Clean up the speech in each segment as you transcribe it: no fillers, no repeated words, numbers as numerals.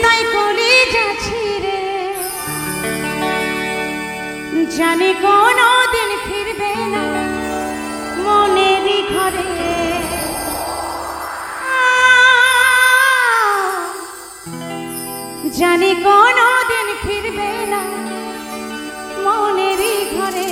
হৃদয় কলি যাচ্ছি রে, জানি কোনো দিন ফিরবে না মনেরই ঘরে। জানি কোনো দিন ফিরবে না মনেরই ঘরে।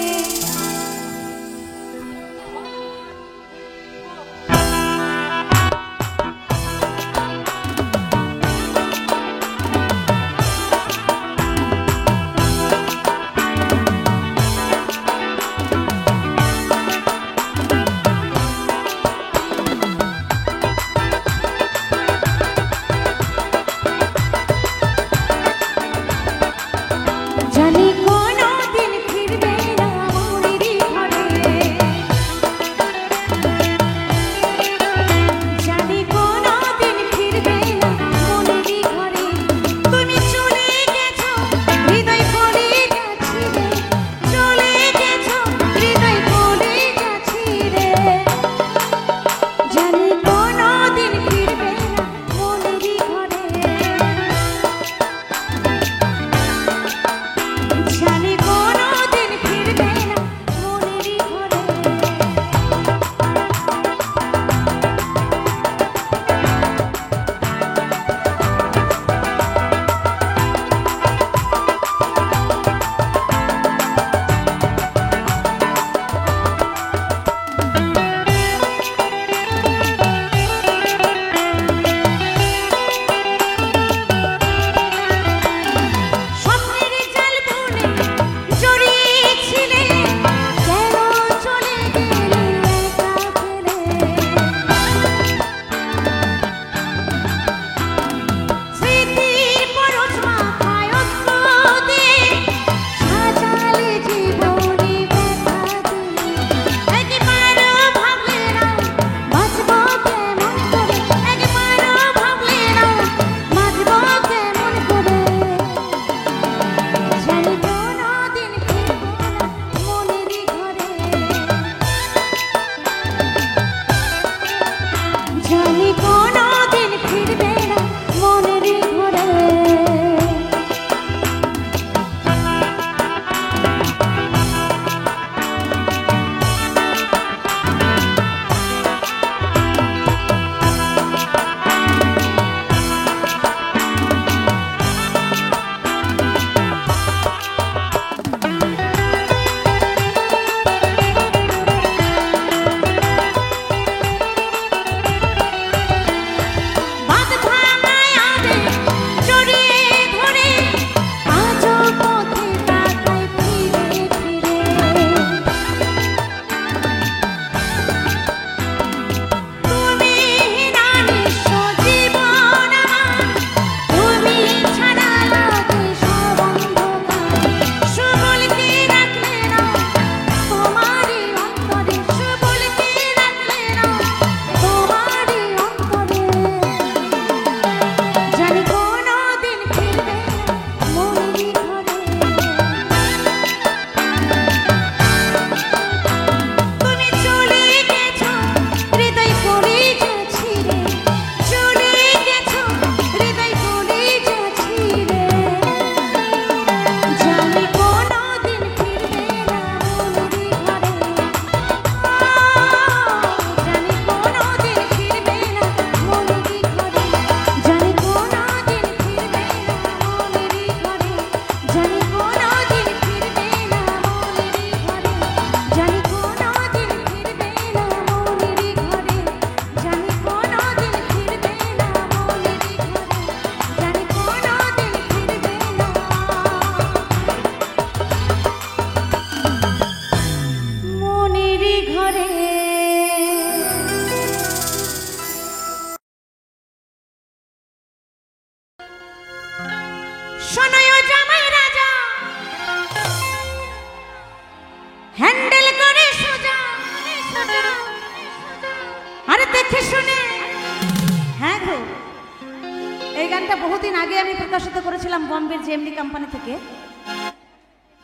বহুদিন আগে আমি প্রকাশিত করেছিলাম বম্বের জেএমডি কোম্পানি থেকে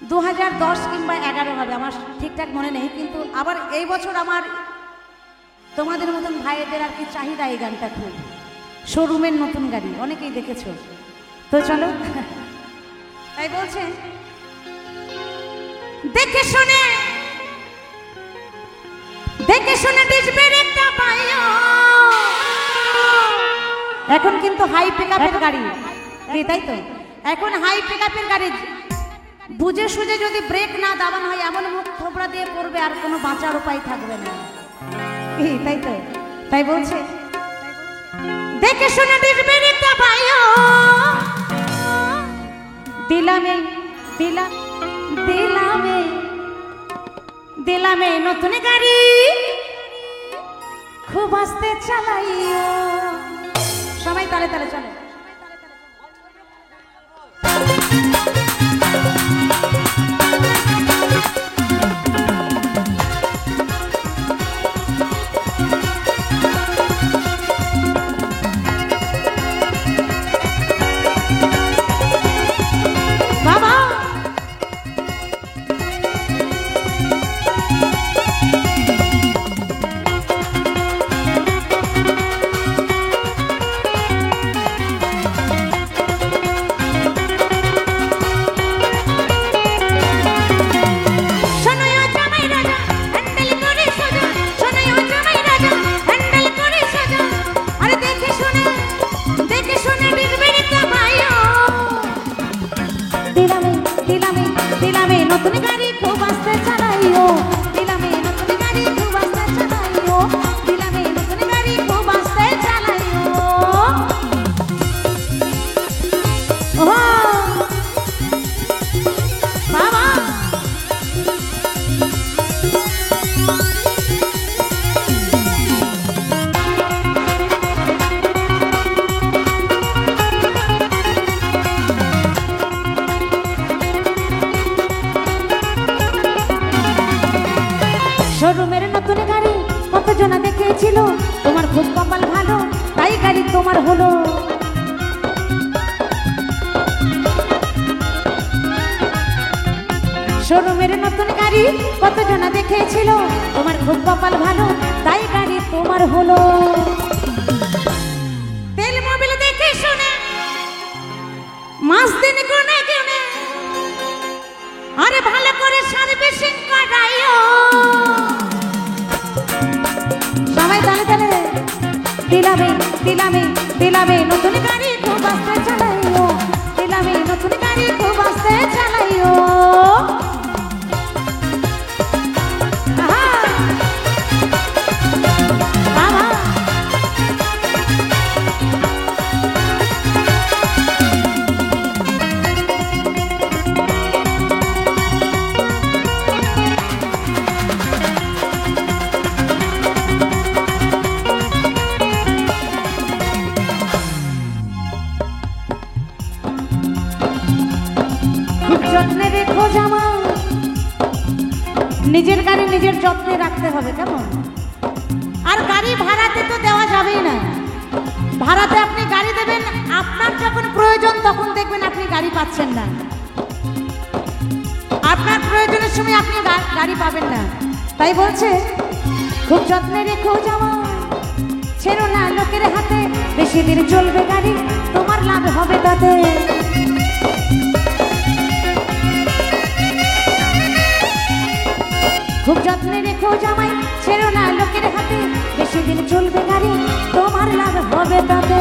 2010 কিংবা 11 হবে, আমার ঠিকঠাক মনে নেই। কিন্তু আবার এই বছর আমার তোমাদের মতন ভাইদের আর কি চাহিদা এই গানটা, খুব শোরুমের নতুন গাড়ি, অনেকেই দেখেছো। তো চলো, তাই বলছে দেখে শুনে ডিসবের একটা পাইও। এখন কিন্তু হাই পিকআপের গাড়ি, তাই তো এখন হাই পিকআপের গাড়ি বুঝে সুঝে যদি ব্রেক না দাবানো হয় এমন মুখ থোবড়া দিয়ে পড়বে আর কোনো বাঁচার উপায় থাকবে না, তাই তো, তাই বলছে দেখে শুনে ডিসবের একটা পাইও। দিলামে দিলাম দিলামে দিলামে নতুন গাড়ি, খুব আস্তে চালাইও। সবাই তালে তালে চলো। দিলামে নতুন গাড়ি, খুব আস্তে চালাইও। দিলামে নতুন গাড়ি, খুব আস্তে চালাইও। দিলামে নতুন গাড়ি, খুব আস্তে চালাইও। ও বাবা, শোরুমের নতুন গাড়ি কতজনা দেখেছিল, তোমার খুব কপাল ভালো তাই গাড়ি তোমার হলো। শোরুমের নতুন গাড়ি কতজনা দেখেছিল, তোমার খুব কপাল ভালো তাই গাড়ি তোমার হলো। তেল মোবিল দেখে শুনে মাস দিন গুনে গুনে আরে ভালো করে সার্ভিসিং করাইও। সবাই তালে তালে দিলামে দিলামে দিলামে নতুন গাড়ি, খুব আস্তে চালাইও। দিলামে নতুন গাড়ি, খুব আস্তে চালাইও। বাবা, যত্নে রেখো জামা। নিজের গাড়ি নিজের যত্নে রাখতে হবে, কেমন? আর গাড়ি ভাড়াতে তো দেওয়া যাবেই না। ভাড়াতে আপনি গাড়ি দেবেন, আপনার যখন প্রয়োজন তখন দেখবেন আপনি গাড়ি পাচ্ছেন না, আপনার প্রয়োজনের সময় আপনি গাড়ি পাবেন না। তাই বলছে খুব যত্নে রেখো জামা, ছেড়ো না লোকের হাতে। বেশি দিন চলবে গাড়ি, তোমার লাভ হবে তাতে। খুব যত্নে রেখো জামাই, ছেড়ো না লোকের হাতে। বেশি দিন চলবে গাড়ি, তোমার লাভ হবে তাতে।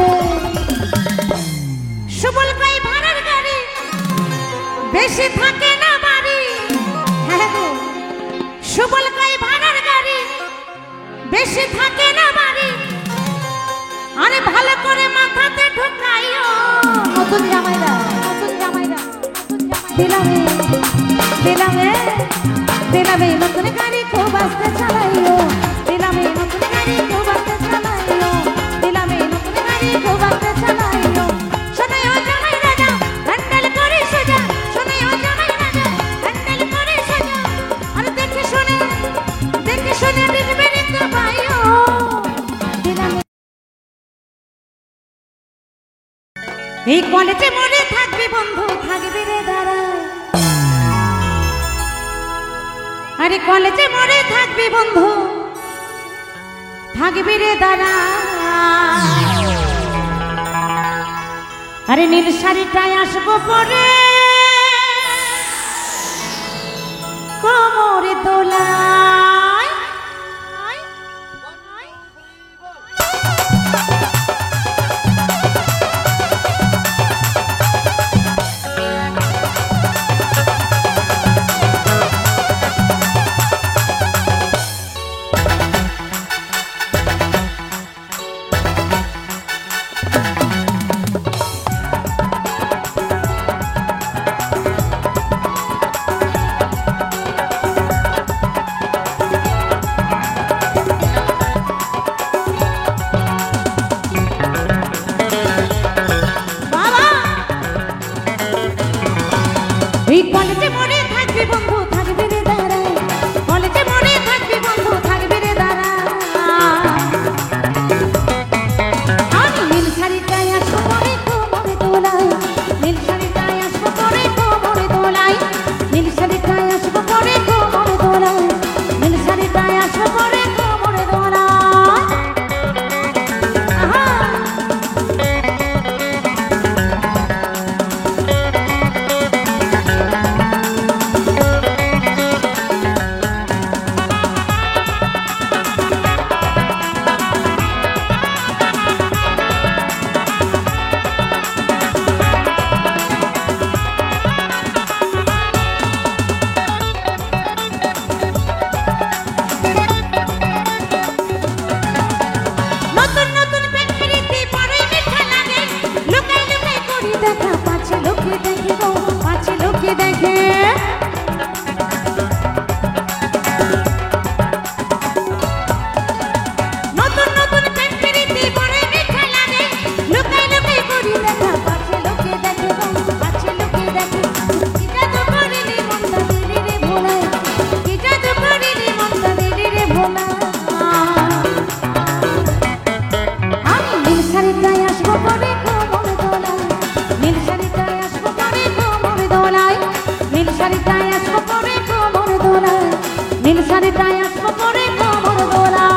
সুবল কাই ভাড়ার গাড়ি, বেশি থাকে না বাড়ি। হ্যাঁ গো, সুবল কাই ভাড়ার গাড়ি, বেশি থাকে না বাড়ি। আরে ভালো করে মাথাতে ঢুকাইও। নতুন জামাইরা, নতুন জামাইরা, দিলামে দিলামে দিলামে নতুন গাড়ি, খুব আস্তে চালাইও। দিলামে নতুন গাড়ি, খুব আস্তে চালাইও। দিলামে নতুন গাড়ি, খুব আস্তে চালাইও। শোনাইও জামাই রাজা, হ্যান্ডেল করে সোজা। শোনাইও জামাই রাজা, হ্যান্ডেল করে সোজা। আর দেখে শুনে ডিসবে রেখে পাইও। দিলামে এই কলেজে মনে থাকবি বন্ধু, থাকবি রে দাঁড়া। আরে কলেজে মরে থাকবি বন্ধু, থাকবি রে দাঁড়া। আরে নীল শাড়িটায় আসবো পরে কোমরে দোলায় এই কলেজে মরে থাকবি বন্ধু থাকবি রে দাঁড়া কলেজে মরে থাকবি বন্ধু থাকবি রে দাঁড়া আমি নীল শাড়িটায় আসবো পরে কোমরে দোলায় নীল শাড়িটায় আসবো পরে কোমরে দোলায় নীল শাড়িটায় আসবো পরে কোমরে দোলায় নীল শাড়িটায় আসবো পরে কোমরে দোলায় নীল শাড়িটায় আসবো পরে কোমর দোলা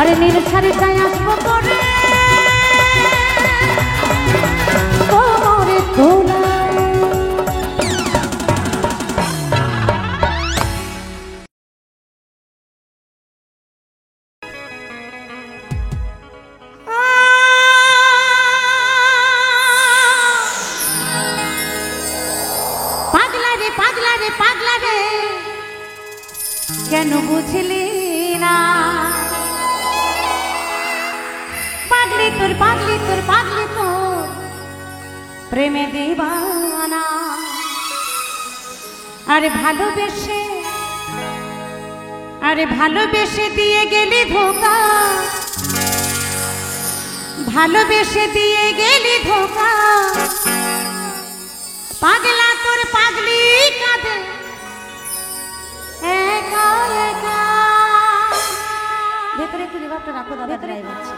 আরে নীল শাড়িটায় আসবো পরে কোমরে দোলায় পাগলা রে কেন বুঝলি না প্রেমে দিবানা। আরে ভালোবেসে দিয়ে গেলি ধোকা, ভালোবেসে দিয়ে গেলি ধোকা, পাগলা তোর পাগলি কাঁদে একা একা। ভেতরে একটু রিভাবটা রাখো দাদা, ড্রাইভার আছে।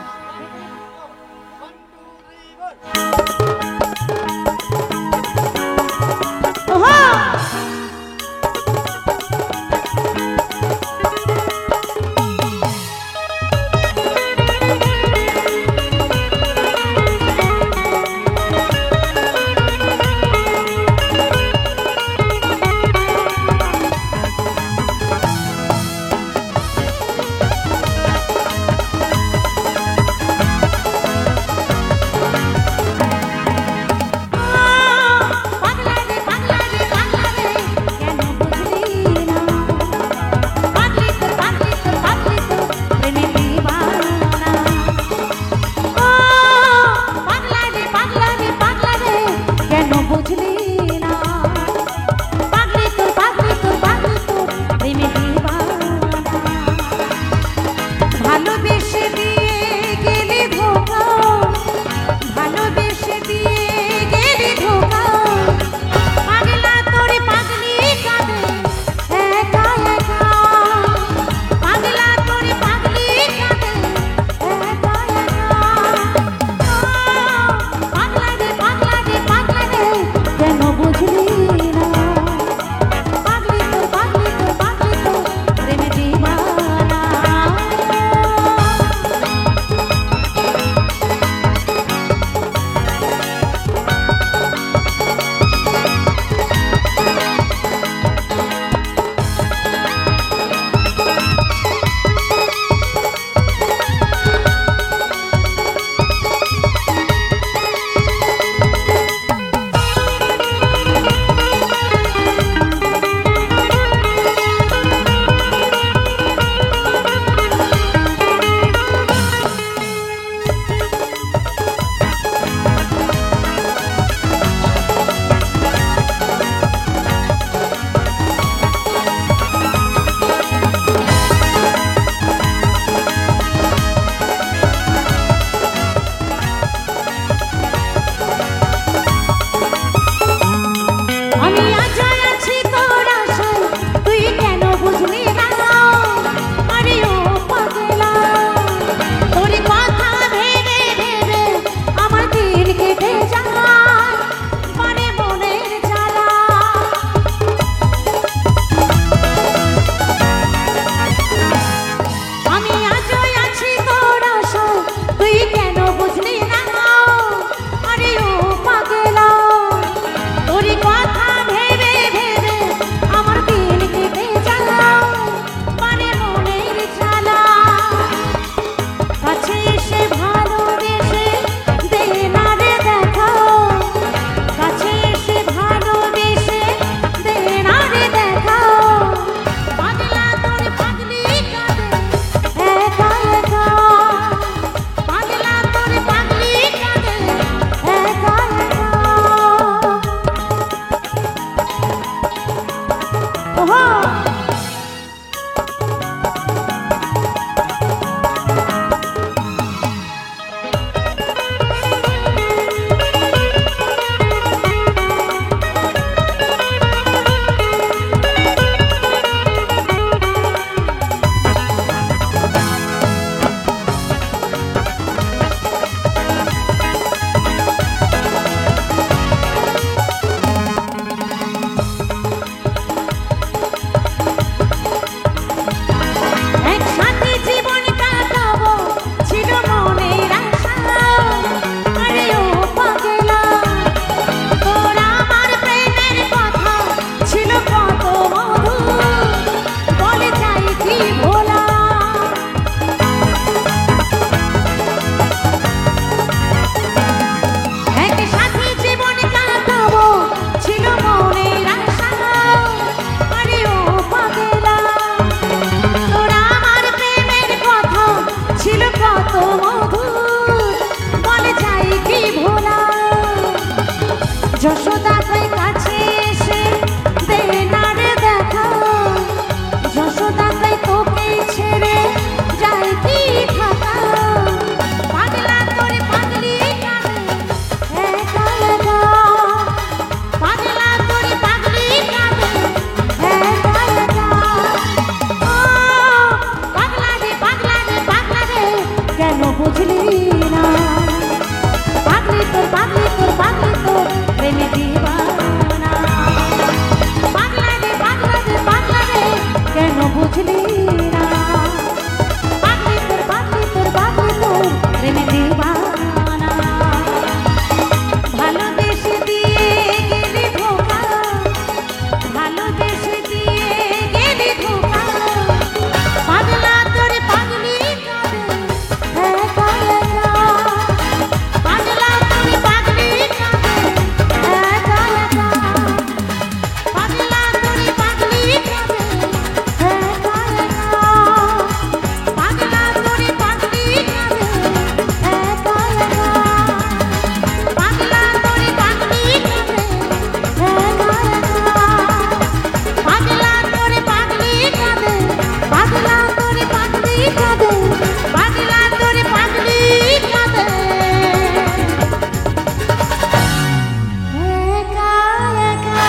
পাগলা তোরে পাগলি কাঁদে একা একা।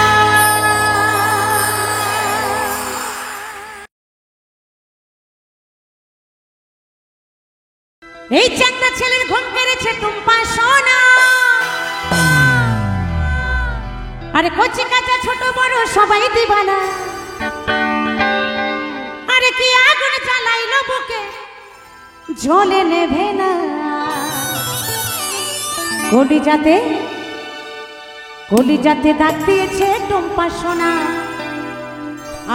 এই চাঙ্গা ছেলের ঘুম পেরেছে টুম্পা সোনা, আরে কচি কাঁচা ছোট বড় সবাই দিবানা, আরে কি আগুন জ্বালাইলো বুকে জ্বলে নেভে না। কলিজাতে ডাক দিয়েছে টুম্পা সোনা,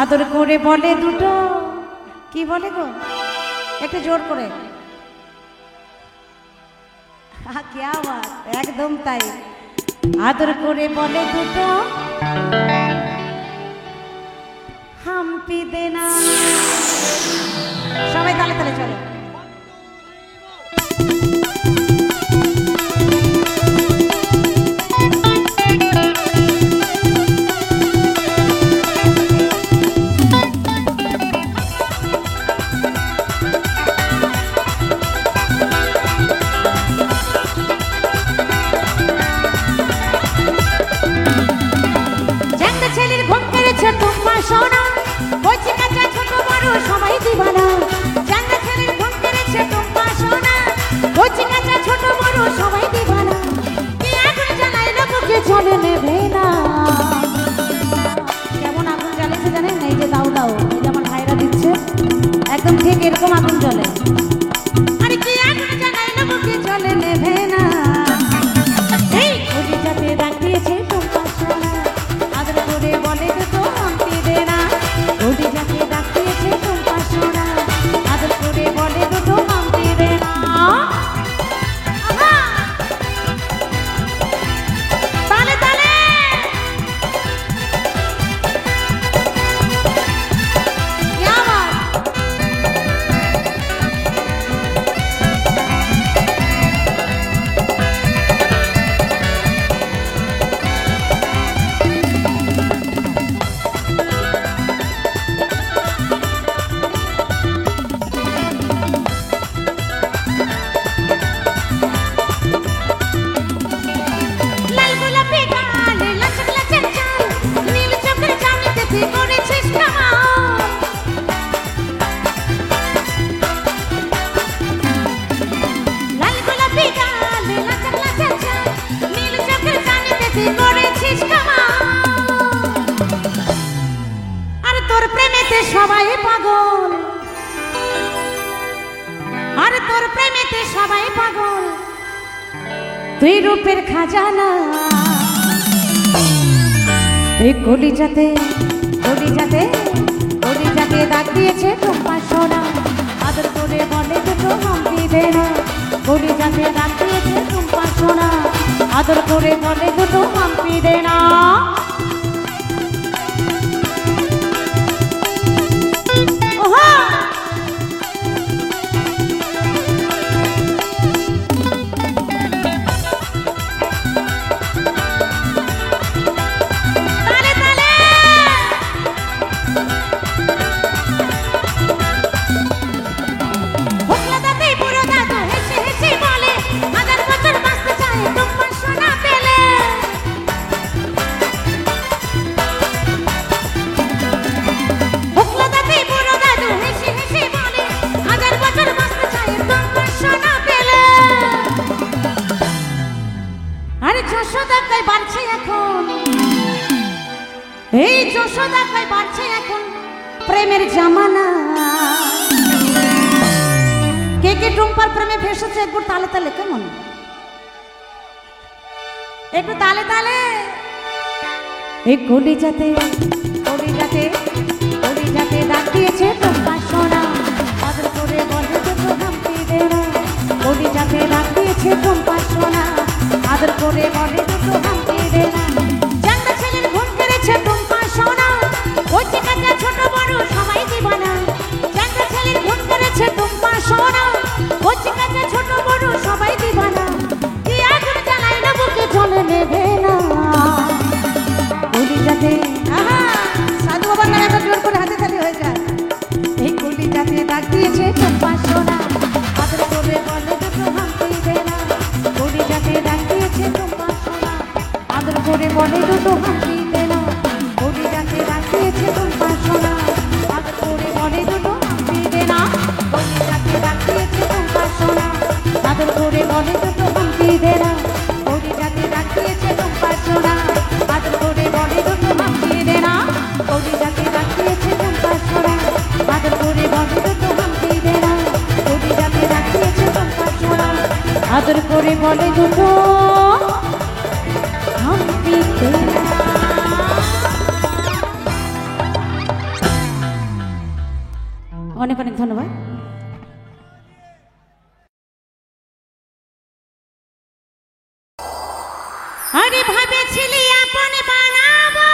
আদর করে বলে দুটো, কি বলে গো একটু জোর করে, কি আওয়াজ, একদম তাই, আদর করে বলে দুটো হাম্পি দেনা। সবাই তালে তালে চলো। টুম্পা সোনা, কচি কাঁচা ছোট বড় সবাই দিবানা, চাঙ্গা ছেলের ঘুম পেরেছে টুম্পা সোনা, কচি কাঁচা ছোট বড় সবাই দিবানা, কি আগুন জ্বালাইলো বুকে জ্বলে নেবে না। কেমন আগুন জ্বালিয়েছে জানেন? এই যে দাও দাও, এই যে আমার ভাইরা দিচ্ছে, একদম ঠিক এরকম আগুন জ্বলে। আরে কি আগুন জ্বালাইলো বুকে জ্বলে নেবে না। এই কলিজাতে ডাক দিয়েছে টুম্পা সোনা, আদর করে বলে দুটো হাম্পি দেনা। কলিজাতে ডাক দিয়েছে টুম্পা সোনা, আদর করে বলে দুটো হাম্পি দেনা। তালে তালে क्या बात। লাল গোলাপি গাল, লচক লচক চাল, নীল চোখের চাঁদনিতে তুই করেছিস কামাল। লাল গোলাপি গাল, লচক লচক চাল, নীল চোখের চাঁদনিতে তুই করেছিস কামাল। আরে তোর প্রেমেতে সবাই পাগল, আরে তোর প্রেমেতে সবাই পাগল, তুই রূপের খাজানা। এই কলিজাতে ডাক দিয়েছে টুম্পা সোনা, আদর করে বলে দুটো হাম্পি দেনা। কলিজাতে ডাক দিয়েছে টুম্পা সোনা, আদর করে বলে দুটো হাম্পি দেনা। ওহা তালে তালে ভোকলা দাঁতে বুড়ো দাদু হেসে হেসে বলে, হাজার বছর বাঁচতে চায় টুম্পা সোনা পেলে। ভোকলা দাঁতে বুড়ো দাদু হেসে হেসে বলে, হাজার বছর বাঁচতে চায় টুম্পা সোনা পেলে। আরে যশোদাকায় বাড়ছে এখন, এই যশোদাকায় বাড়ছে এখন প্রেমের জামানা। কে কে টুম্পার প্রেমে ফেসেছে একটু তালে তালে, কেমন একটু তালে তালে। এই কলিজাতে ডাক দিয়েছে টুম্পা সোনা, আদর করে বলে দুটো হাম্পি দেনা। কলিজাতে ডাক দিয়েছে টুম্পা সোনা, আদর করে বলে দুটো হাম্পি দেনা। চাঙ্গা ছেলের ঘুম পেরেছে টুম্পা সোনা, কচি কাঁচা ছোট বড় সবাই দিবানা। চাঙ্গা ছেলের ঘুম পেরেছে টুম্পা সোনা, কচি কাঁচা ছোট বড় সবাই দিবানা। কি আগুন জ্বালাইলো বুকে জ্বলে নেবে না। কলিজাতে সাধু বাবার নামে একটা জোর করে হাতে তালি হয়ে যায়। আদর করে বলে দুটো হাম্পিতে অনেক অনেক ধন্যবাদ। আরে ভেবেছিলি আপন বানাবো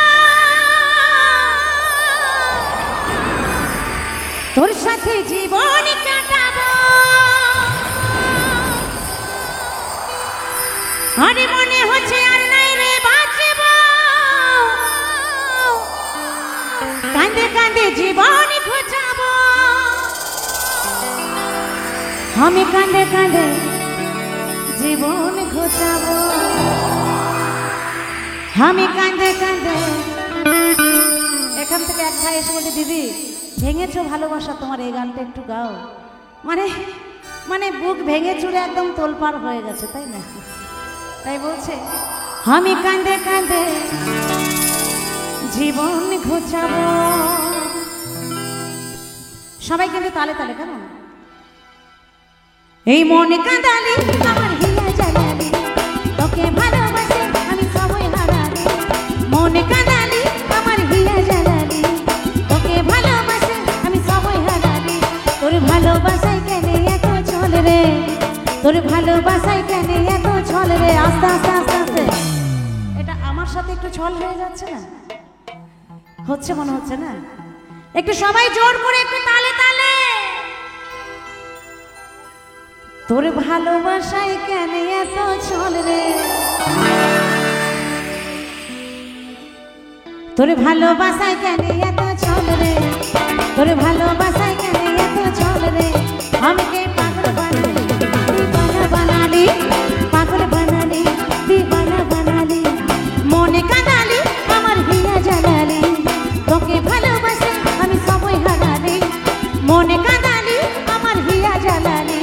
তোর সাথে জীবন কাটাবো, আরে মনে হচ্ছে আর নাই রে বাঁচব, কাঁদে কাঁদে জীবন ঘুচাবো, আমি কাঁদে কাঁদে জীবন ঘুচাবো, আমি কাঁদে কাঁদে। এখান থেকে এক ভাই এসে বলছে দিদি ভেঙেছো ভালোবাসা তোমার, এই গানটা একটু গাও। মানে মানে বুক ভেঙে চুরে একদম তোলপাড় হয়ে গেছে, তাই না? তাই বলছে আমি কাঁদে কাঁদে জীবন ঘুচাবো। সবাই কিন্তু তালে তালে কেমন? এই মনে কাঁদালি আমার হিয়া জ্বালালি, তোকে ভালোবাসে আমি সবই হারালি, মনে কাঁদালি আমার হিয়া জ্বালালি, তোকে ভালোবাসে আমি সবই হারালি, তোর ভালোবাসায় কেন এত ছল রে, তোর ভালোবাসায় কেন এত ছল রে। আস্তে আস্তে আস্তে আস্তে এটা আমার সাথে একটু ছল হয়ে যাচ্ছে না? হচ্ছে মনে হচ্ছে না? একটু সবাই জোর করে একটু তালে তালে। তোর ভালোবাসায় কেন এত ছল রে, তোর ভালোবাসায় কেন এত ছল রে, তোর ভালোবাসায় কেন এত ছল রে। আমাকে পাগল বানালি দিবানা বানালি, পাগল বানালি দিবানা বানালি, মনে কাঁদালি আমার হিয়া জ্বালালি, তোকে ভালোবাসে আমি সবই হারালি, মনে কাঁদালি আমার হিয়া জ্বালালি,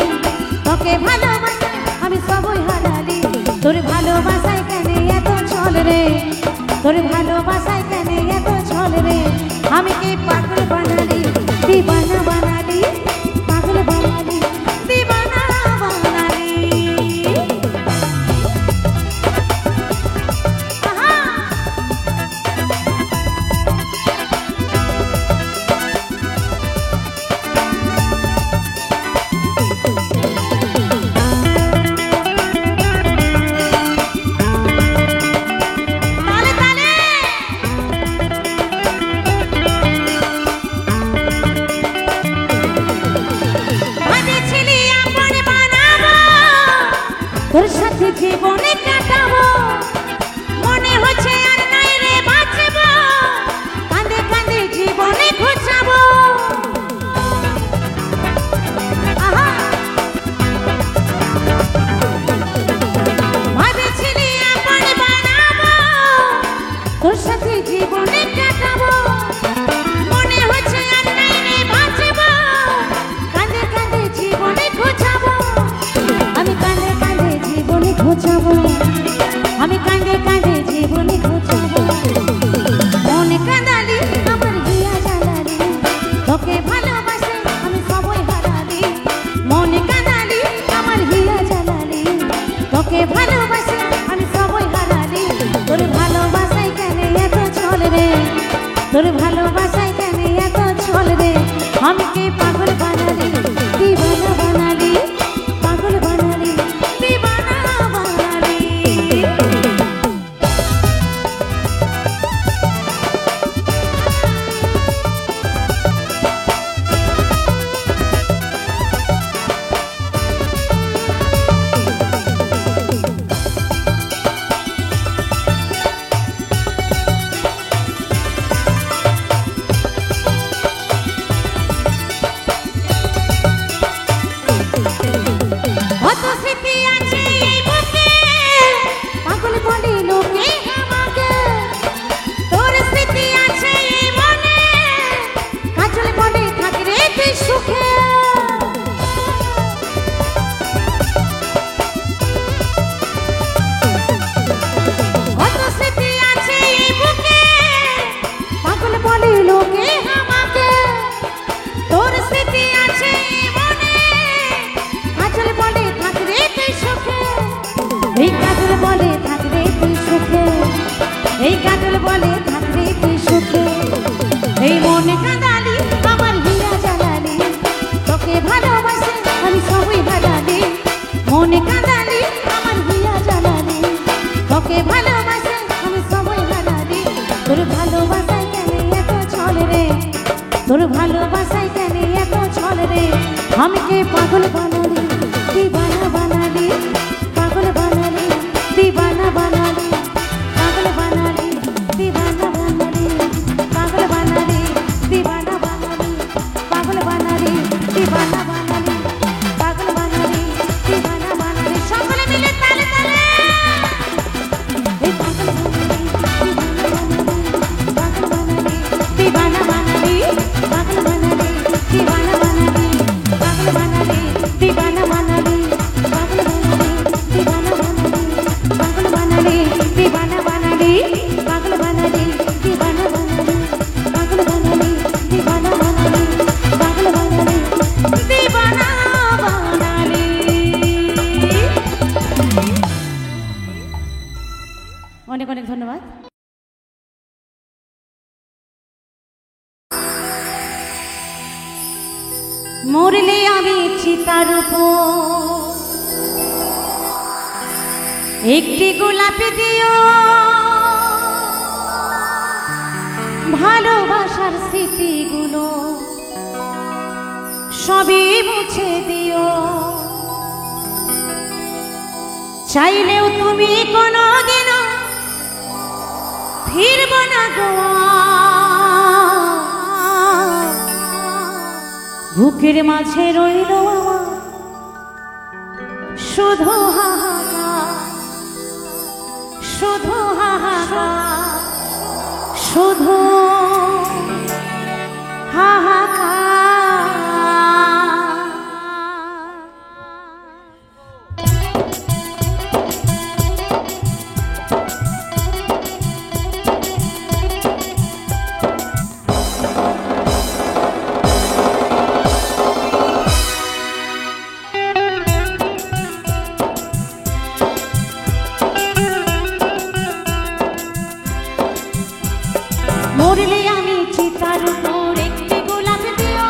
তোকে ভালোবাসে আমি সবই হারালি। তোর ভালোবাসায় কেন এত ছল রে, তোর ভালোবাসায় কেন এত ছল রে। আমি কি পাগল বানালি দিবানা বানালি, পাগল বানালি দিবানা বানালি। মনে কাঁদালি আমার হইয়া জ্বালালি তোকে ভালোবাসে আমি সবাই হারালি তোর ভালোবাসায় কেন এত ছল রে তোর ভালোবাসায় কেন এত ছল রে আমাকে পাগল বানালি দিবানা বানালি পাগল বানালি দিবানা বানালি পাগল বানালি দিবানা বানালি পাগল বানালি দিবানা বানালি পাগল বানালি দিবানা বানালি পাগল বানালি দিবানা বানালি সকলে মিলে তালে তালে এই পাগল বানালি দিবানা বানালি পাগল বানালি দিবানা বানালি পাগল বানালি দিবানা বানালি পাগল বানালি দিবানা বানালি পাগল বানালি দিবানা বানালি পাগল বানালি দিবানা বানালি পাগল বানালি দিবানা বানালি। অনেক অনেক ধন্যবাদ। মরলে আমি চিতার উপর একটি গোলাপি দিও ভালোবাসার স্মৃতিগুলো সবই মুছে দিও চাইলেও তুমি কোনোদিনও ফিরব না গো বুকের মাঝে রইল আমার শুধু হাহাকার শুধু হাহাকার শুধু মরলে আমি চিতার উপর একটি গোলাপ দিও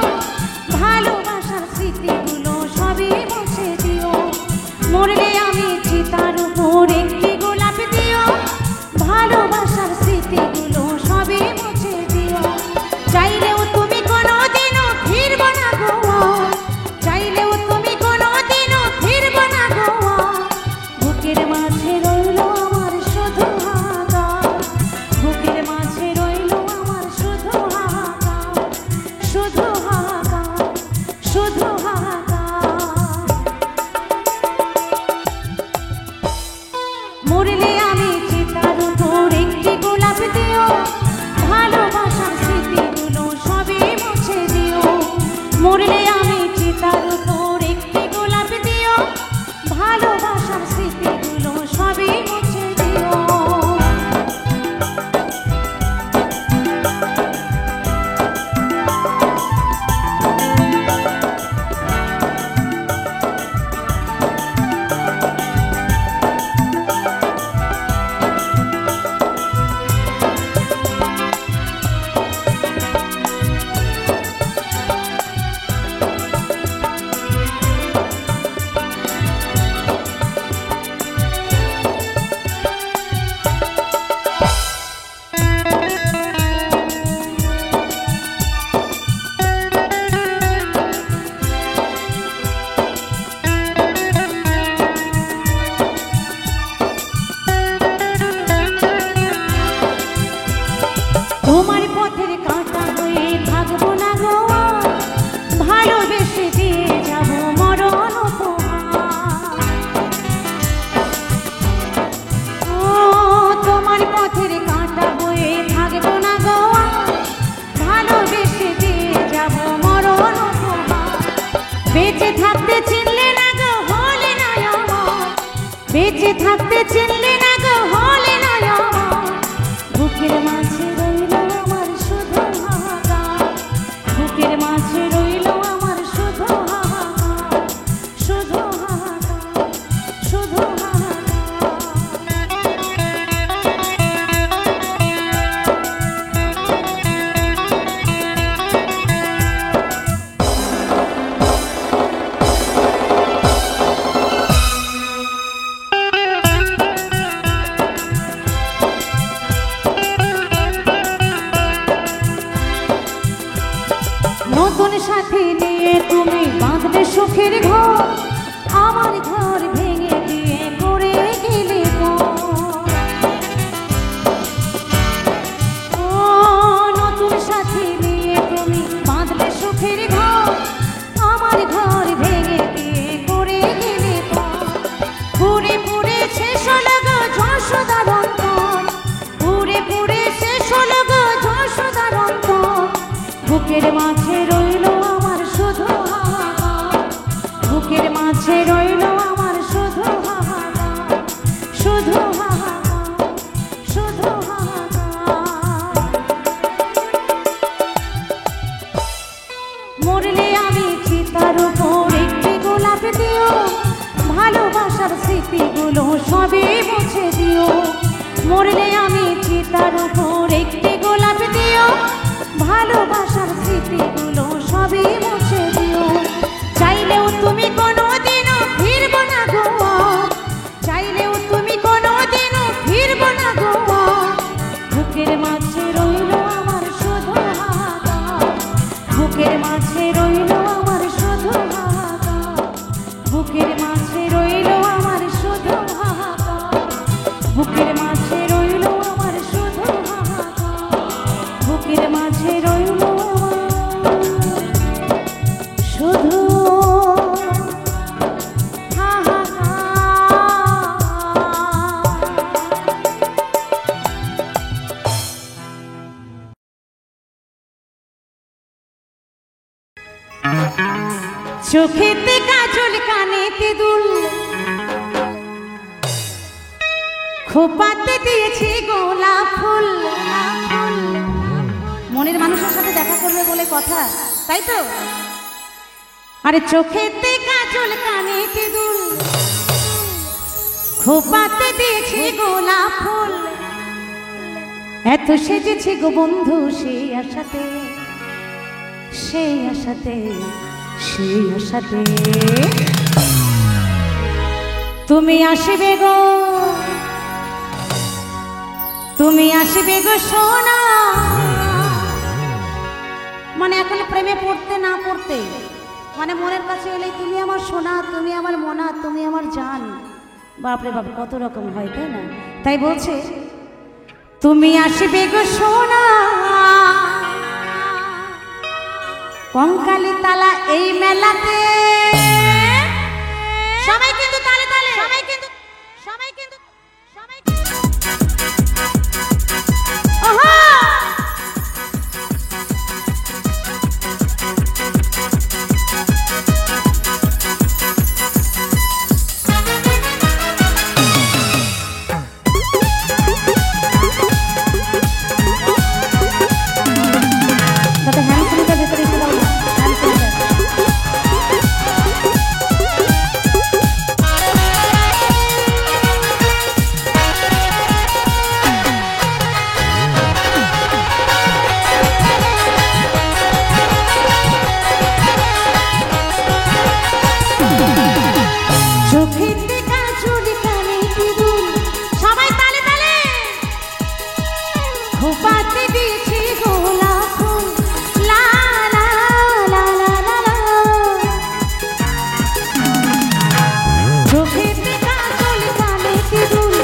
ভালোবাসার স্মৃতিগুলো সবই মুছে দিও মরলে আমি চিতার উপর একটি গোলাপ দিও ভালোবাসার স্মৃতিগুলো সবই মুছে দিও চাইলেও তুমি কোনোদিনও ফিরব না গো চাইলেও তুমি কোনোদিনও ফিরব না গো বুকের মাঝে রইল আমার শুধু হাহাকার বুকের মাঝে রইল আমার শুধু হাহাকার শুধু হাহাকার শুধু হাহাকার মরলে আমি চিতার উপর একটি গোলাপ দিও ভালোবাসার স্মৃতিগুলো সবই মুছে দিও মরলে আমি চিতার উপর একটি গোলাপ দিও ভালোবাসার স্মৃতিগুলো সবই মুছে দিও তোমার পথের কাঁটা হয়ে থাকবো না গো ভালোবেসে দিয়ে যাব মরণ উপহার ও তোমার পথের কাঁটা হয়ে থাকবো না গো ভালোবেসে দিয়ে যাব মরণ উপহার বেঁচে থাকতে চিনলে না গো হলে না আমার বেঁচে থাকতে চিনলে না গো হলে না আমার বুকের মাঝে রইল আমার শুধু হাহাকার বুকের মাঝে রইল আমার শুধু হাহাকার শুধু হাহাকার শুধু হাহাকার আমার ঘর ভেঙে দিয়ে করে গেলে ও নতুন সাথী নিয়ে তুমি বাঁধলে সুখের ঘর আমার ঘর ভেঙে দিয়ে করে গেলে পুরে পুরে শেষ হলো গো যশোদার অন্তর পুরে পুরে শেষ হলো গো যশোদার অন্তর বুকের মাঝে রইল আমার শুধু হাহাকার বুকের মাঝে রইল আমার শুধু হাহাকার শুধু হাহাকার শুধু হাহাকার মরলে আমি চিতার উপর একটি গোলাপ দিও ভালোবাসার স্মৃতিগুলো সবই মুছে দিও মরলে আমি চিতার উপর একটি গোলাপ দিও ভালোবাসার স্মৃতিগুলো সবই মুছে দিও চাইলেও তুমি কোনোদিনও ফিরবো না গো চাইলেও তুমি কোনোদিনও ফিরবো না গো বুকের মাঝে রইল আমার শুধু হাহাকার বুকের মাঝে রইল আমার শুধু হাহাকার বুকের মাঝে রইল আমার শুধু হাহাকার বুকের মাঝে রইল আমার শুধু হাহাকার বুকের মাঝে রইল শুধু চোখেতে কাজল কানেতে দুল খোপাতে দিয়েছি গোলাপ ফুল মনের মানুষের সাথে দেখা করবে বলে কথা তাই তো আরে চোখেতে কাজল কানেতে দুল খোপাতে দিয়েছি গোলাপ ফুল এত সেজেছি গো বন্ধু সেই আশাতে সেই আশাতে সেই আশাতে তুমি আসবে গো সোনা মানে এখন প্রেমে পড়তে না পড়তে মানে মনের কাছে এলেই তুমি আমার সোনা তুমি আমার মনা তুমি আমার জান বাপরে বাপ কত রকম হয় তাই না তাই বলছে তুমি আসবে গো সোনা কঙ্কালী তালা এই মেলাতে সবাই কিন্তু তালে তালে সবাই কিন্তু ওহো দাদা হ্যান্ডসেলটা ভেতরে এসে দাও না হ্যান্ডসেলটা চোখেতে কাজল কানেতে দুল সবাই তালে তালে খোপাতে দিয়েছি গোলাপ ফুল লা লা লা লা লা লা চোখেতে কাজল কানেতে দুল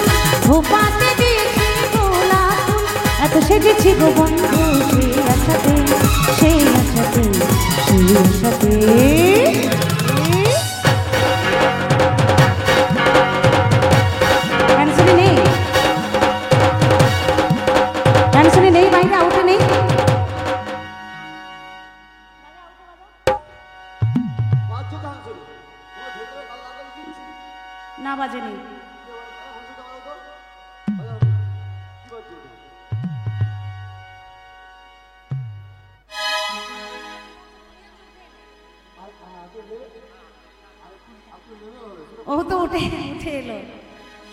খোপাতে দিয়েছি গোলাপ ফুল এত সেজেছি গো বন্ধু সেই আশাতে সেই আশাতে সেই আশাতে নেই বাইরে আউটে নেই না বাজে নেই ও তো উঠে উঠে এলো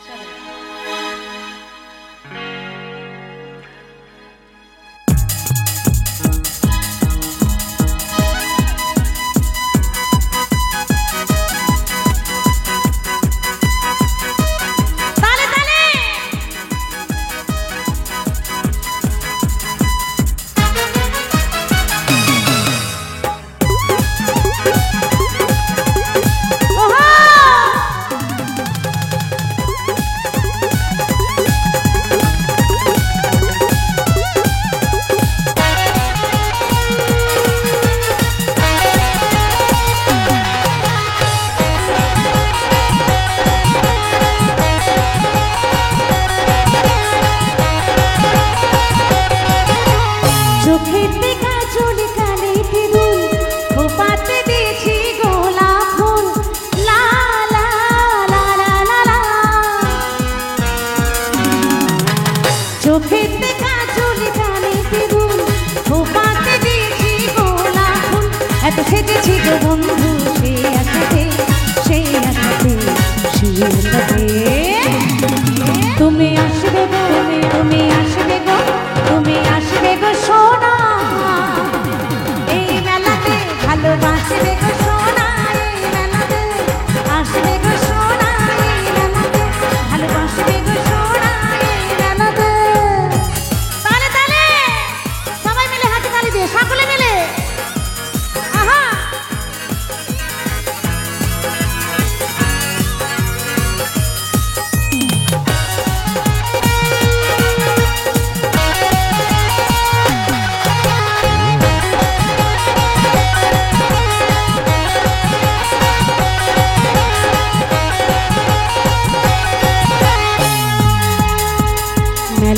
চলো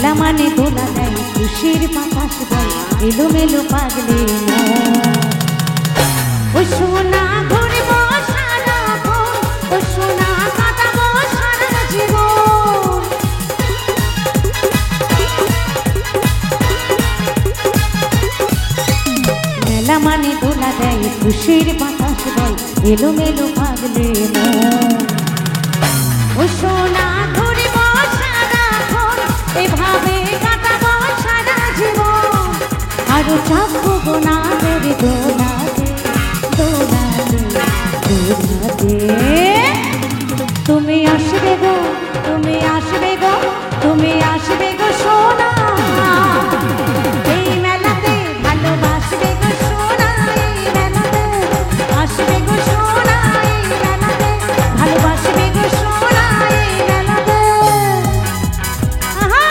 মেলা মানে দোলা দেয় খুশির বাতাস বয় এলোমেলো পাগলে ও সোনা ঘুরব সারাক্ষণ ও সোনা কাটাবো সারা জীবন মেলা মানে দোলা দেয় খুশির বাতাস বয় এলোমেলো পাগলে ও সোনা ঘুরব সারাক্ষণ এভাবে কাটাবো সারা জীবন আরো চাপবো না করে দোলাতে দোলাতে দোলাতে তুমি আসবে গো তুমি আসবে গো তুমি আসবে গো সোনা এই মেলাতে ভালোবাসবে গো সোনা এই মেলাতে আসবে গো সোনা এই মেলাতে ভালোবাসবে গো সোনা এই মেলাতে আহা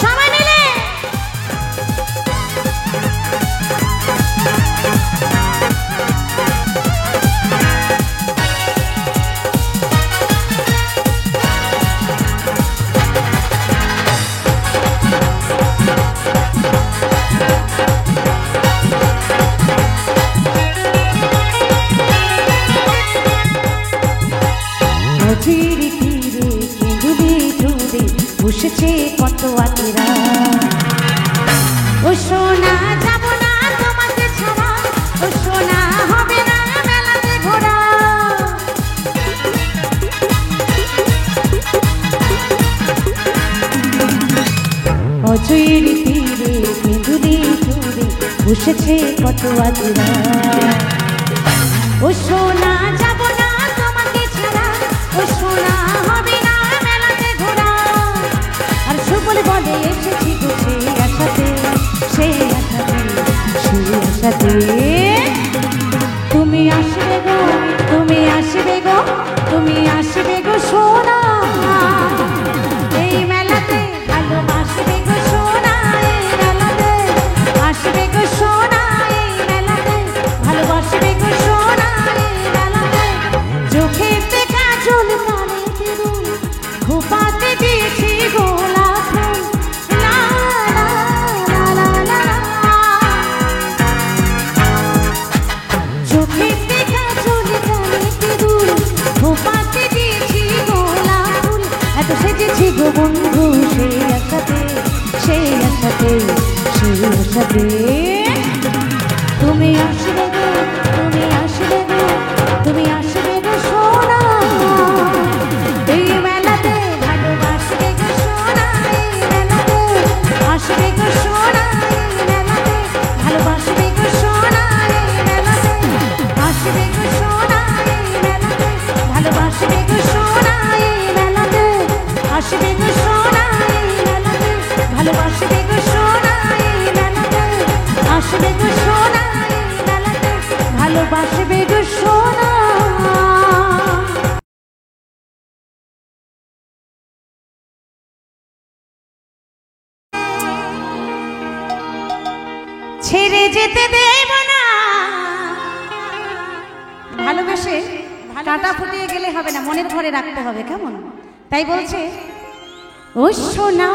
সবাই মিলে নদীর তীরে কেঁদুলি জুড়ে বসেছে কত আতিরা ও সোনা যাব না তোমাকে ছাড়া ও সোনা হবে না মেলাতে ঘোরা নদীর তীরে কেঁদুলি জুড়ে বসেছে কত আতিরা ও সোনা যাব না তোমাকে ছাড়া ও সোনা হবে না মেলাতে ঘোরা আর সুবল বলে এসেছি গো সেই আশাতে সেই আশাতে সেই আশাতে তুমি আসবে গো তুমি আসবে গো তুমি আসবে গো সোনা এই মেলাতে ভালোবাসবে গো সোনা এই মেলাতে আসবে গো সোনা এই মেলাতে ভালোবাসবে গো সোনা এই মেলাতে চোখেতে কাজল কানেতে দুল খোপাতে দিয়েছি গোলাপ ফুল লা লা লা লা লা চোখেতে কাজল কানেতে দুল খোপাতে দিয়েছি গোলাপ ফুল এত সেজেছি গো বন্ধু সেই আশাতে সেই আশাতে সেই আশাতে তুমি আসবে গো তুমি আসবে গো তুমি আসবে গো সোনা এই মেলাতে ভালোবাসবে গো সোনা এই মেলাতে আসবে গো সোনা এই মেলাতে ভালোবাসবে গো সোনা এই মেলাতে আসবে গো সোনা এই মেলাতে ভালোবাসবে গো সোনা এই মেলাতে আসবে গো সোনা এই মেলাতে ভালোবাসবে গো সোনা এই মেলাতে আসবে গো সোনা এই মেলাতে ভালোবাসবে গো সোনা ছেড়ে যেতে দেব না ভালোবেসে কাঁটা ফুটিয়ে গেলে হবে না মনের ঘরে রাখতে হবে কেমন তাই বলছে ও সোনা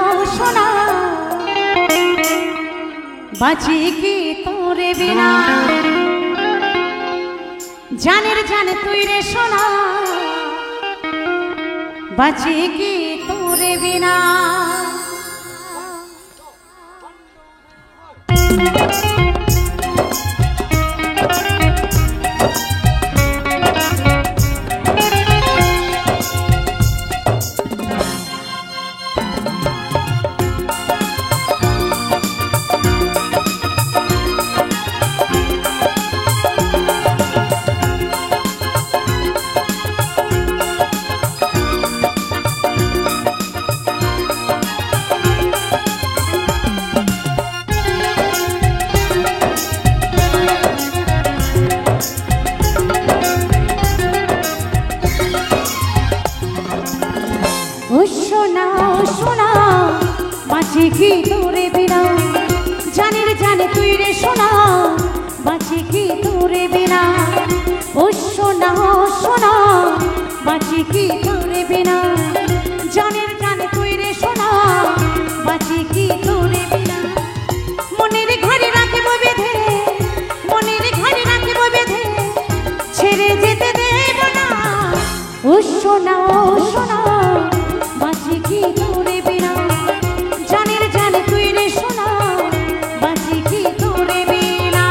বাঁচি কি তোরে বিনা জানের জানে তুই রে সোনা বাঁচি কি তোরে বিনা কি তোরে বিনা জানি রে জানে তুই রে সোনা বাঁচি কি তোরে বিনা ও সোনা বাঁচি কি তোরে বিনা জানি রে জানে তুই রে সোনা বাঁচি কি তোরে বিনা মনের ঘরে রাখিব বেঁধে মনের ঘরে রাখিব বেঁধে ছেড়ে যেতে দেব না ও সোনা বাঁচি কি তোরে বিনা জানি রে জানে তুই রে সোনা বাঁচি কি তোরে বিনা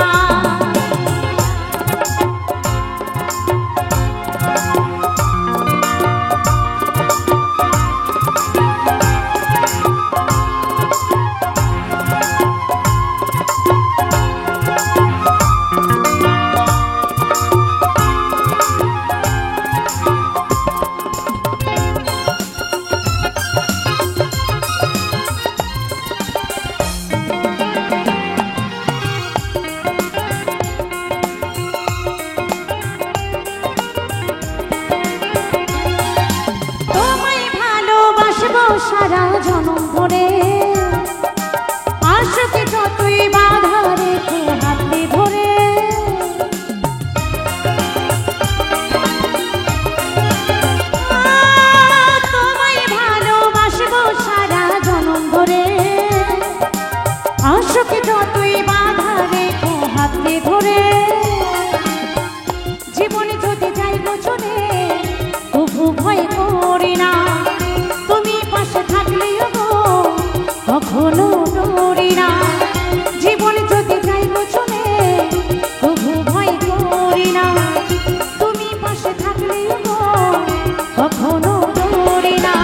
সারা জনম ধরে আশকে যতই বাধা রেখে হাতে ধরে তোমায় ভালোবাসবো সারা জনম ধরে আশকে যতই বাধা রেখে হাতে ধরে জীবনে যদি যাইব চলে তবু ভয় করি না কখনো ডরি না জীবন যদি যাইব চলে তবু ভয় করি না তুমি পাশে থাকলেও কখনো ডরি না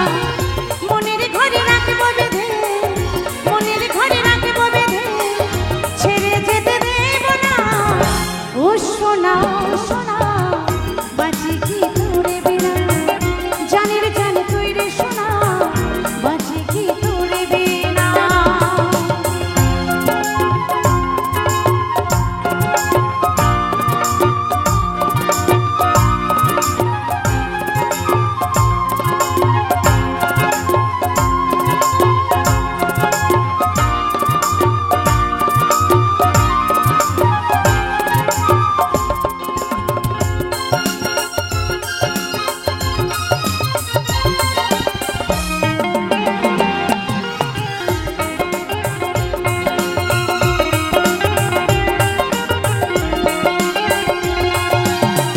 মনের ঘরে রাখব বেঁধে মনের ঘরে রাখব বেঁধে ছেড়ে যেতে দেব না ও সোনা বাঁচি কি তোরে বিনা জানি রে জানি তুই রে সোনা বাঁচি কি তোরে বিনা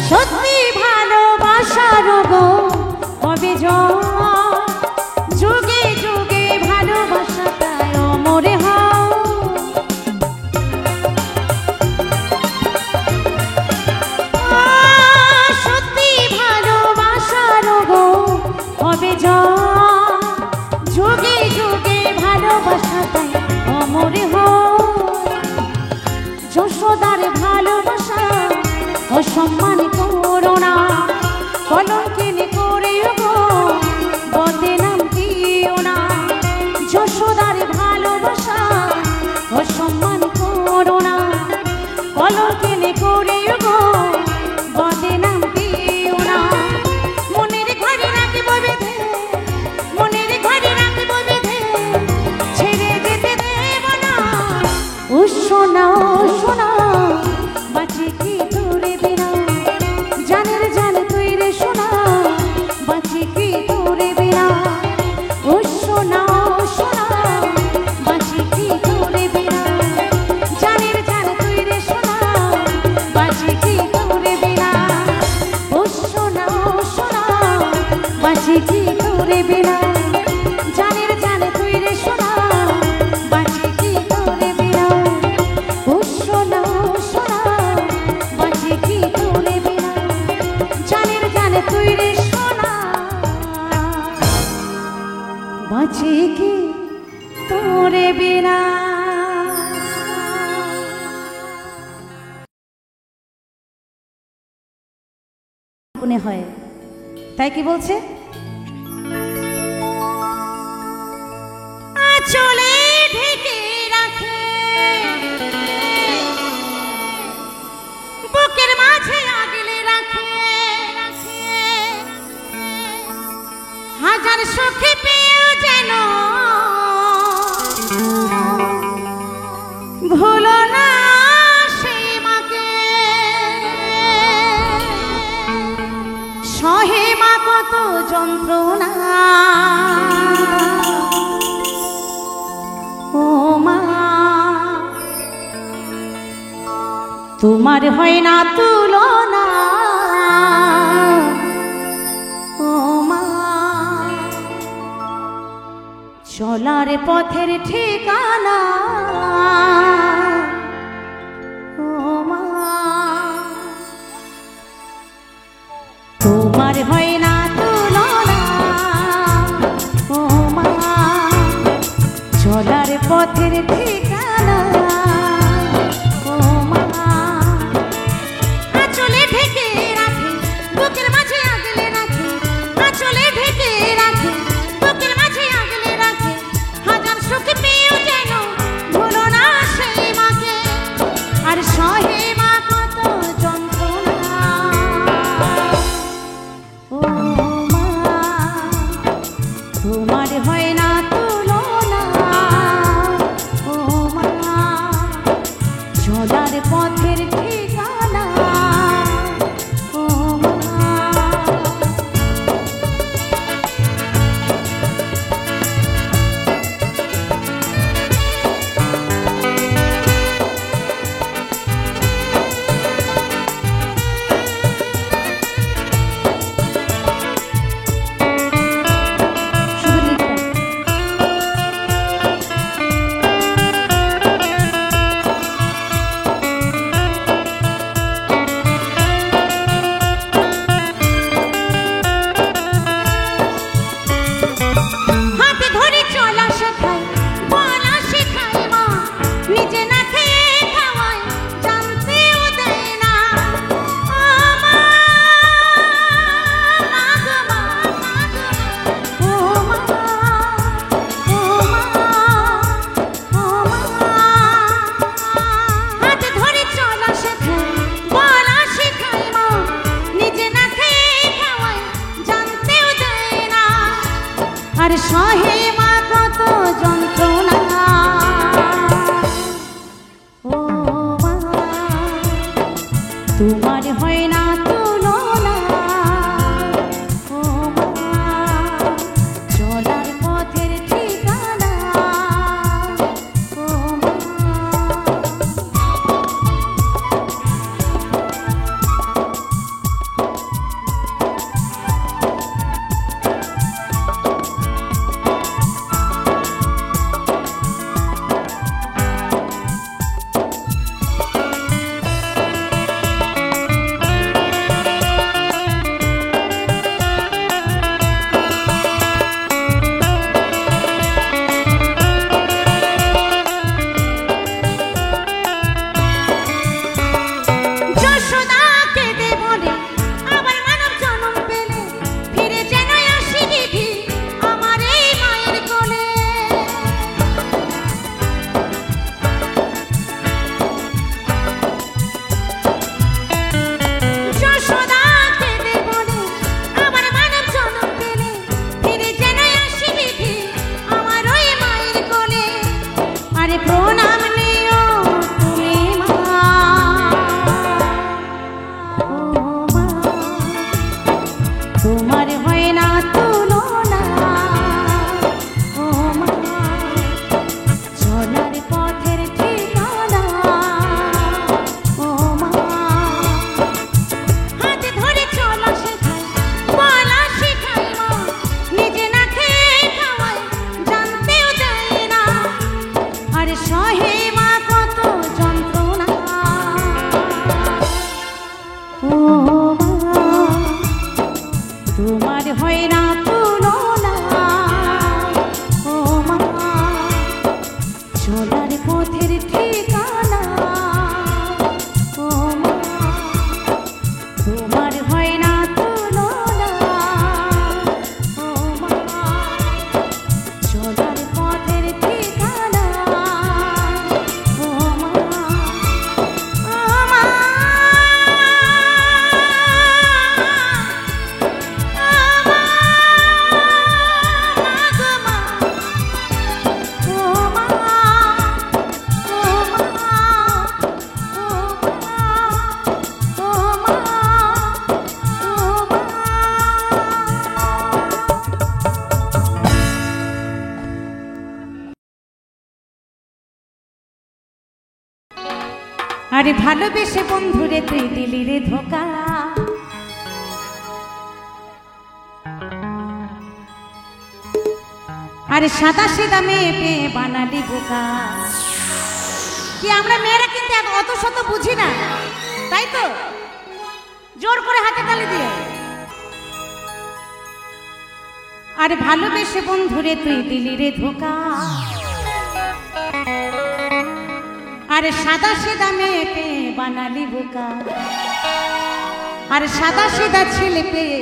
সত্যি ভালোবাসার গো হবে যুগে যুগে ভালোবাসাটাই অমরে সত্যি ভালোবাসার গো হবে যুগে যুগে ভালোবাসাটাই অমরে যশোদার ভালোবাসা অসম্মান করো না কলঙ্কিনী করে বদনাম দিও না যশোদার ভালোবাসা অসম্মান করো না কলঙ্কিনী করে বদনাম দিও না মনের ঘরে রাখিব বেঁধে মনের ঘরে রাখিব বেঁধে ছেড়ে যেতে দেব না ও সোনা বাঁচি কি তোরে বিনা জানি রে জানে তুই রে সোনা বাঁচি কি তোরে বিনা ও সোনা বাঁচি কি তোরে বিনা জানি রে জানে তুই রে সোনা বাঁচি কি তোরে বিনা ও সোনা বাঁচি কি তোরে বিনা জানি রে জানে তুই রে সোনা বাঁচি কি তোরে বিনা ও সোনা বাঁচি কি তোরে বিনা জানি রে জানে তুই রে সোনা বাঁচি কি তোরে বিনা মনে হয় তাই কি বলছে চলে ঢেকে রাখে বুকের মাঝে আগলে রাখে হাজার সুখে পেয়েও যেন কত যন্ত্রণা ও মা তোমার হয় না তুলনা ও মা চলার পথের ঠিকানা ও মা তোমার হয় না তুলনা ও মা চলার পথের ঠিকানা ও মা আঁচলে ঢেকে রাখে বুকের মাঝে আগলে রাখে আঁচলে ঢেকে রাখে বুকের মাঝে আগলে রাখে হাজার সুখ পেয়েও যেন ভুলো না সেই মাকে আর সহে মা কত যন্ত্রণা ও মা তোমার হয় না তুলনা ও মা চলার পথের ঠিকানা ও মা হাতে ধরে চলা শেখায় বলা শেখায় মা নিজে না খেয়ে খাওয়ায় জানতেও দেয় না ও মা গো মা ও মা ও মা ও মা হাতে ধরে চলা শেখায় বলা শেখায় মা নিজে না খেয়ে খাওয়ায় জানতেও দেয় না আর সহে মা কত যন্ত্রণা ও মা তোমার হয় না তুলনা ও মা চলার পথের ঠিকানা ও মা যশোদাকে দে বলে আবার মানব জন্ম পেলে ফিরে যেন আসি দিদি আমার এই মায়ের কোলে যশোদাকে দে বলে আবার মানব জন্ম পেলে ফিরে যেন আসি দিদি আমার ওই মায়ের কোলে আরে প্রণাম নিও তুমি মা ও মা তোমার হয় না তুলনা ও মা চলার পথের ঠিকানা ও মা হাতে ধরে চলা শেখায় বলা শেখায় মা নিজে না খেয়ে খাওয়ায় জানতেও দেয় না আর সহে মা কত যন্ত্রণা ও মা তোমার হয় না আরে ভালোবেসে বন্ধুরে তুই দিলি রে ধোকা, আরে সাদা সিধা মেয়ে পেয়ে বানালি বোকা। কি আমরা মেয়েরা কিন্তু অত শত বুঝি না, তাই তো? জোর করে হাতে তালি দিয়ে। আরে ভালোবেসে বন্ধুরে তুই দিলি রে ধোকা, আরে সাদা সিধা মেয়ে পেয়ে বানালি বোকা, আরে সাদা সিধা ছেলে পেয়ে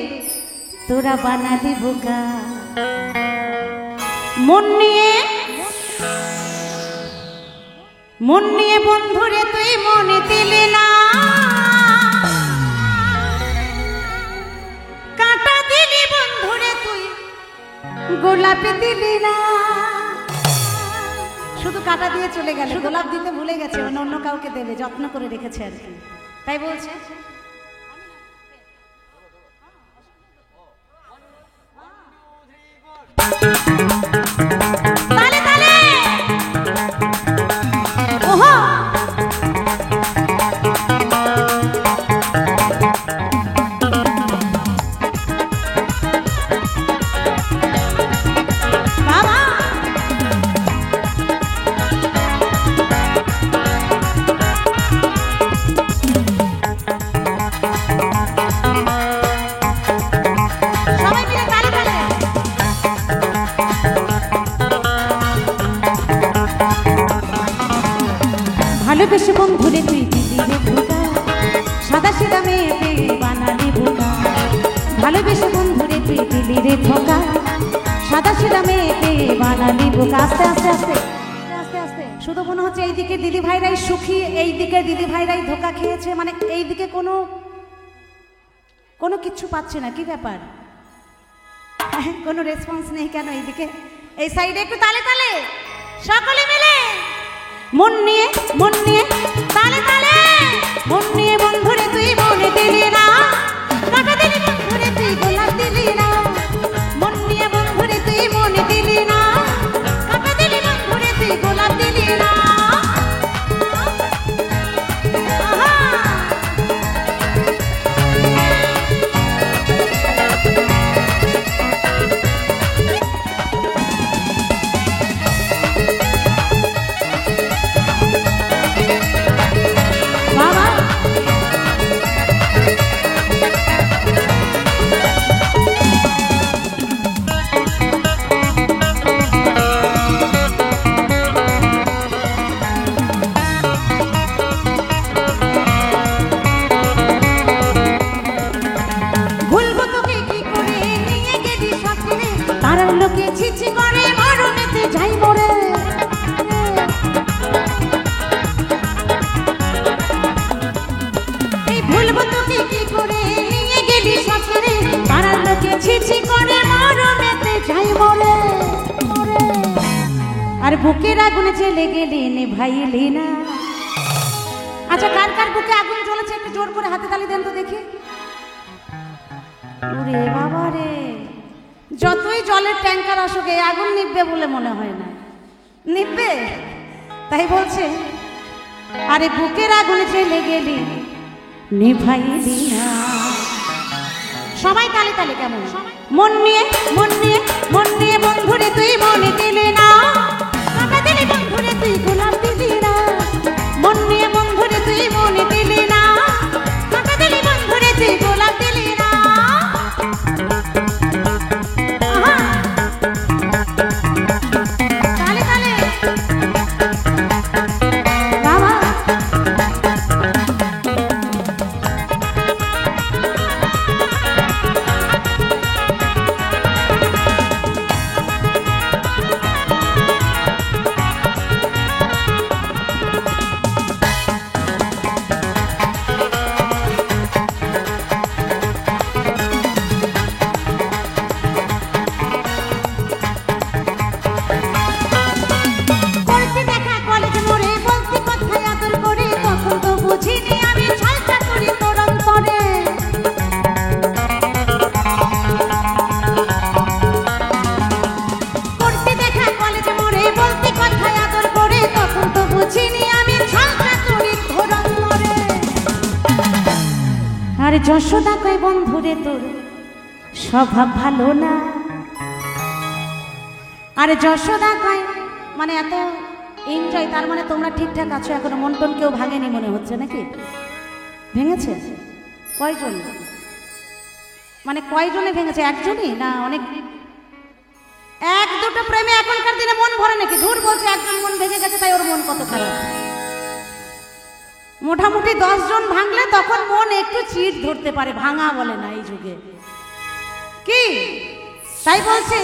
তোরা বানালি বোকা। মন নিয়ে বন্ধুরে তুই মনে দিলি না, কাঁটা দিলি বন্ধুরে তুই গোলাপে দিলি না। শুধু কাঁটা দিয়ে চলে গেল, গোলাপ দিতে ভুলে গেছে, অন্য কাউকে দেবে, যত্ন করে রেখেছে আর কি, তাই বলছে। তালে তালে ওহো বাবা সবাই মিলে তালে তালে। ভালোবেসে বন্ধুরে তুই দিলি রে ধোকা, সাদা সিধা মেয়ে পেয়ে বানালি বোকা। ভালোবেসে বন্ধুরে তুই দিলি রে ধোকা, সাদা সিধা মেয়ে পেয়ে বানালি বোকা। আস্তে আস্তে আস্তে আস্তে আস্তে শুধু মনে হচ্ছে এইদিকে দিদি ভাইরাই সুখী, এইদিকে দিদি ভাইরাই ধোকা খেয়েছে, মানে এইদিকে কোনো কিচ্ছু পাচ্ছে না। কি ব্যাপার? কোনো রেসপন্স নেই কেন এইদিকে? এই সাইডে একটু তালে তালে সকলে মিলে। মন নিয়ে তালে তালে, মন নিয়ে বন্ধুরে তুই মনে দিলি না, কাঁটা দিলি বন্ধুরে তুই গোলাপ দিলি না। মন নিয়ে বন্ধুরে তুই মনে দিলি না, কাঁটা দিলি বন্ধুরে তুই গোলাপ দিলি না। লোকে ছিছি করে মরণেতে যাই মরে। এই ভুলবো তোকে কি করে নিয়ে গেলি সফরে, পাড়ার লোকে ছিছি করে মরণেতে যাই মরে। আর বুকের আগুনে জ্বলে গেলি নিভাইলি না। আচ্ছা কার কার বুকে আগুন জ্বলেছে একটু জোর করে হাতে তালি দেন তো দেখি। ওরে বাবা রে, যতই জলের ট্যাঙ্কার আসুক এই আগুন নিভবে বলে মনে হয় না। নিভবে? তাই বলছে আরে বুকের আগুনে জ্বলে গেলি নিভাইলি না। সবাই তালে তালে কেমন? মন নিয়ে বন্ধুরে তুই মনে দিলি না, কাঁটা দিলি বন্ধুরে তুই গোলাপ দিলি না। মন নিয়ে বন্ধুরে তুই মনে দিলি না, কাঁটা দিলি বন্ধুরে তুই গোলাপ দিলি না। তালে তালে বাবা যশোদা কয় বন্ধুরে তোর স্বভাব ভালো না। আরে যশোদা কয় মানে এত এনজয়, তার মানে তোমরা ঠিকঠাক আছো, এখনো মন টন কেউ ভাঙেনি মনে হচ্ছে নাকি? ভেঙেছে কয়জন? মানে কয়জনে ভেঙেছে? একজনই না অনেক? এক দুটো প্রেমে এখনকার দিনে মন ভরে নাকি? ধুর বলছে একজন মন ভেঙে গেছে তাই ওর মন কত খারাপ। মোটামুটি 10 জন ভাঙলে তখন মন একটু চিট ধরতে পারে, ভাঙা বলে না এই যুগে কি? তাই বলছে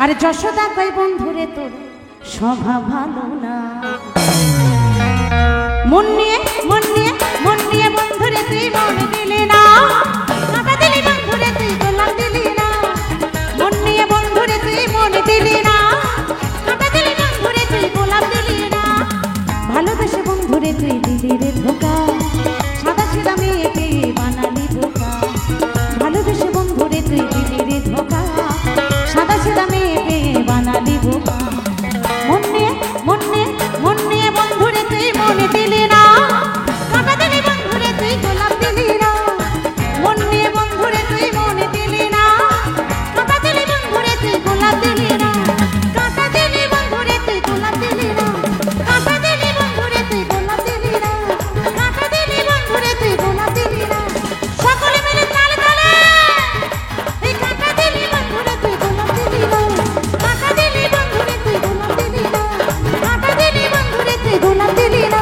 আরে যশোদা কয় বন্ধুরে তোর স্বভাব ভালো না। মন নিয়ে মন নিয়ে মন নিয়ে বন্ধুরে তুই মন দিলি না, কাটা দিলি বন্ধুরে তুই গোলাপ দিলি না। মন নিয়ে বন্ধুরে তুই মন দিলি না, কাটা দিলি বন্ধুরে তুই গোলাপ দিলি না। ভালোবেসে বন্ধুরে তুই দিলি রে ধোকা, সাদা সিধা মেয়েকে বানালি বোকা। ভালোবেসে বন্ধুরে তুই দিলি রে ধোকা, সাদা সিধা মেয়েকে বানালি বোকা। মন নিয়ে মন নিয়ে মন নিয়ে বন্ধুরে তুই মন দিলি না, কাটা দিলি বন্ধুরে তুই গোলাপ দিলি না। মন নিয়ে বন্ধুরে তুই মন দিলি না, কাটা দিলি বন্ধুরে তুই গোলাপ দিলি না। কাটা দিলি বন্ধুরে তুই গোলাপ দিলি না, কাটা দিলি বন্ধুরে তুই গোলাপ দিলি না, কাটা দিলি বন্ধুরে তুই গোলাপ দিলি না। সকলে মিলে তালে তালে এই কাটা দিলি বন্ধুরে তুই গোলাপ দিলি না, কাটা দিলি বন্ধুরে তুই গোলাপ দিলি না, কাটা দিলি বন্ধুরে তুই গোলাপ দিলি না,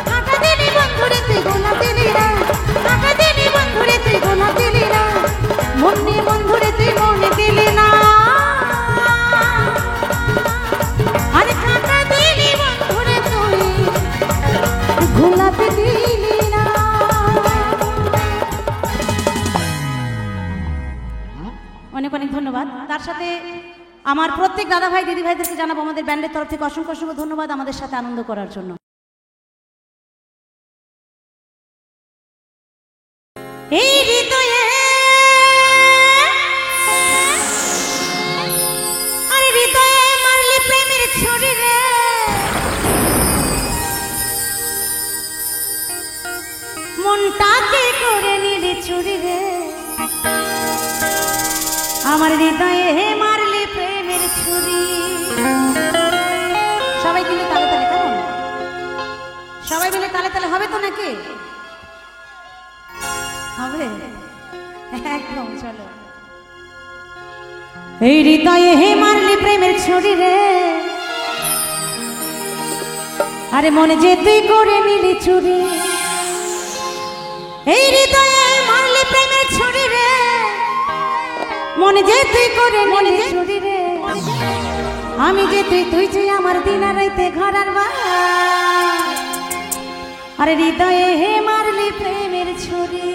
কাটা দিলি বন্ধুরে তুই গোলাপ দিলি না, কাটা দিলি বন্ধুরে তুই গোলাপ দিলি না। মন নিয়ে বন্ধুরে তুই মন দিলি না, আরে কাটা দিলি বন্ধুরে তুই গোলাপ দিলি না। অনেক অনেক ধন্যবাদ। তার সাথে আমার প্রত্যেক দাদা ভাই দিদি ভাইদেরকে জানাবো আমাদের ব্যান্ডের তরফ থেকে অসংখ্য অসংখ্য ধন্যবাদ আমাদের সাথে আনন্দ করার জন্য। এই হৃদয়ে আরে হৃদয়ে মারলি প্রেমের ছুরি রে, মনটাকে করে নিলি চুরি রে। আমার হৃদয়ে মারলি প্রেমের ছুরি। সবাই মিলে তালে তালে, কেমন? সবাই মিলে তালে তালে হবে তো নাকি? হবে একদম, চলো। এই হৃদয়ে মারলি প্রেমের ছুরি রে, আরে মনে যে তুই করে নিলি চুরি। এই হৃদয়ে মারলি প্রেমের ছুরি রে, মনে যে তুই করে নিলি চুরি রে। আমি যে তুই, তুই যে আমার দিন রাইতে ঘরার বা। আরে হৃদয়ে মারলি প্রেমের ছুরি।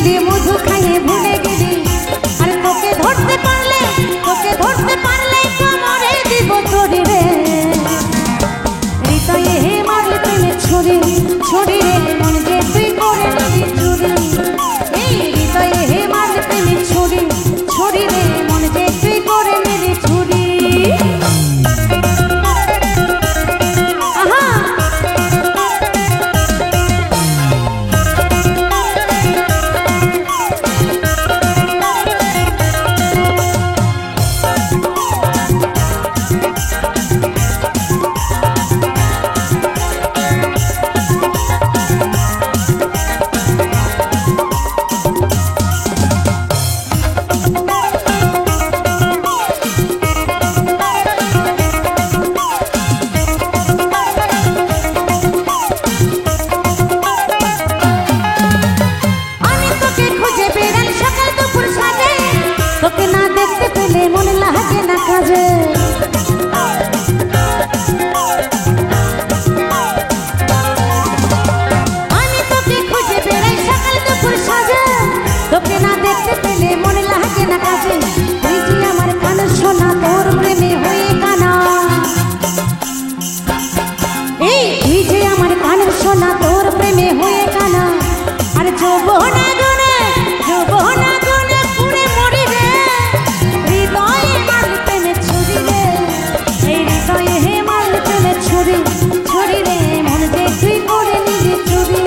দিলি মধু খাইয়ে ভুলে গেলি আরে তোকে ধরতে পারলে কোমরে দিব তোরে রে হৃদয়ে হে মারলে প্রেমে ছুরি ছুরি রে মন যে তুই করে নিলি চুরি এই হৃদয়ে হে মারলে প্রেমে ছুরি ছুরি রে মন যে তুই করে নিলি চুরি আহা তোকে না দেখতে পেলে মনে লাগে না কাজে আমি তোকে খুঁজে বেড়াই সকাল দুপুর সাজে তোকে না দেখতে পেলে মনে লাগে না কাজে তুই যে আমার কান শোনা তোর প্রেমে হয়ে কানা এই তুই যে আমার কান শোনা তোর প্রেমে হয়ে কানা আর যৌবনা গুনে পুরে মরি রে হৃদয়ে মারলে প্রেমে ছুরি রে এই হৃদয়ে হে মারলে প্রেমে ছুরি ছুরি রে মন যে তুই করে নিলি চুরি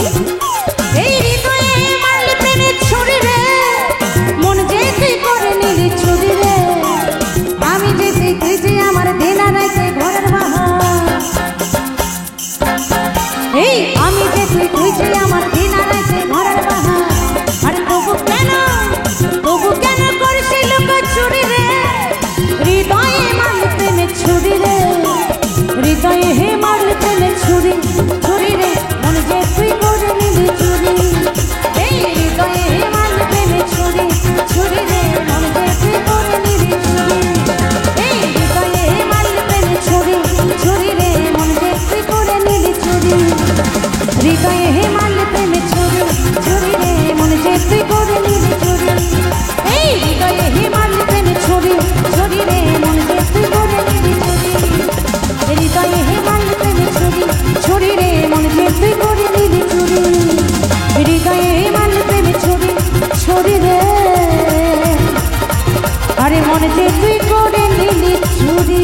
এই হৃদয়ে হে মারলে প্রেমে ছুরি রে মন যে তুই করে নিলি চুরি রে আমি যে তুই যে আমার দেনা রাইতে ঘরের বাহার এই আমি যে তুই যে আমার দেনা রাইতে ঘরের বাহার আর তবু কেন করছি লোক চুরি রে হৃদয়ে মারলে প্রেমে ছুরি রে হৃদয়ে হে মারলে প্রেমে ছুরি ছুরি রে মন যে তুই করে নিলি চুরি এই হৃদয়ে হে মারলে প্রেমে ছুরি ছুরি রে মন যে তুই করে নিলি চুরি এই হৃদয়ে হে মারলে প্রেমে ছুরি ছুরি রে মন যে তুই করে নিলি চুরি হৃদয়ে হে মারলে প্রেমে ছুরি ছুরি রে মন যে তুই করে নিলি চুরি এই হৃদয়ে হে মারলে প্রেমে ছুরি ছুরি রে মন যে তুই করে নিলি চুরি হৃদয়ে হে মারলে প্রেমে ছুরি ছুরি রে মন যে তুই করে নিলি চুরি হৃদয়ে হে মারলে প্রেমে ছুরি ছুরি রে আরে মন যে তুই করে নিলি চুরি